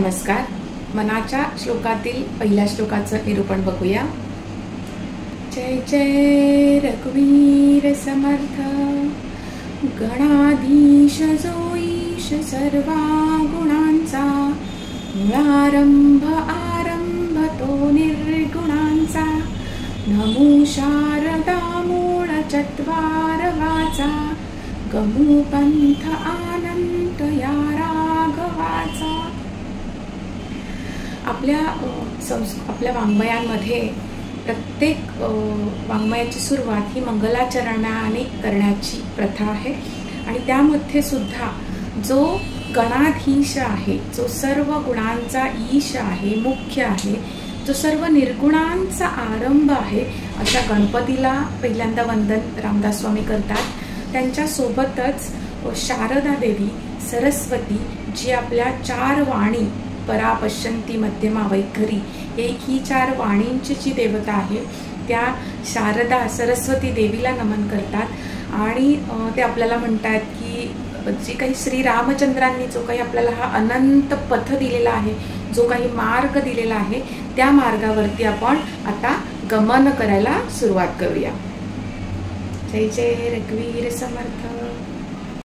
नमस्कार. मनाच्या श्लोकातील पहिल्या श्लोकाचं निरूपण बघूया. जय जय रघुवीर समर्थ, गणाधीश जो ईश सर्वा गुणांचा, मूळारंभ आरंभ तो निर्गुणांचा. नमो शारदा मूळ चत्वार वाचा, गमू पंथ आनंद या राघवाचा. आपल्या वाङ्मयांमध्ये प्रत्येक वाङ्मयाची सुरुवात ही मंगलाचरणाने करण्याची प्रथा आहे आणि त्यामध्ये सुद्धा जो गणाधीश आहे, जो सर्व गुणांचा ईश आहे, मुख्य आहे, जो सर्व निर्गुणांचा आरंभ आहे, अशा गणपतीला पहिल्यांदा वंदन रामदास स्वामी करतात. त्यांच्या सोबतच शारदा देवी, सरस्वती, जी आपल्या चार वाणी परा पश्यंती मध्यमा वैखरी ही चार वाणींची जी देवता आहे, त्या शारदा सरस्वती देवीला नमन करतात आणि ते आपल्याला म्हणतात की जे काही श्री रामचंद्रांनी जो काही आपल्याला हा अनंत पथ दिलेला आहे, जो काही मार्ग दिलेला आहे, त्या मार्गावरती आपण आता गमन करायला सुरुवात करूया. जय जय रघुवीर समर्थ.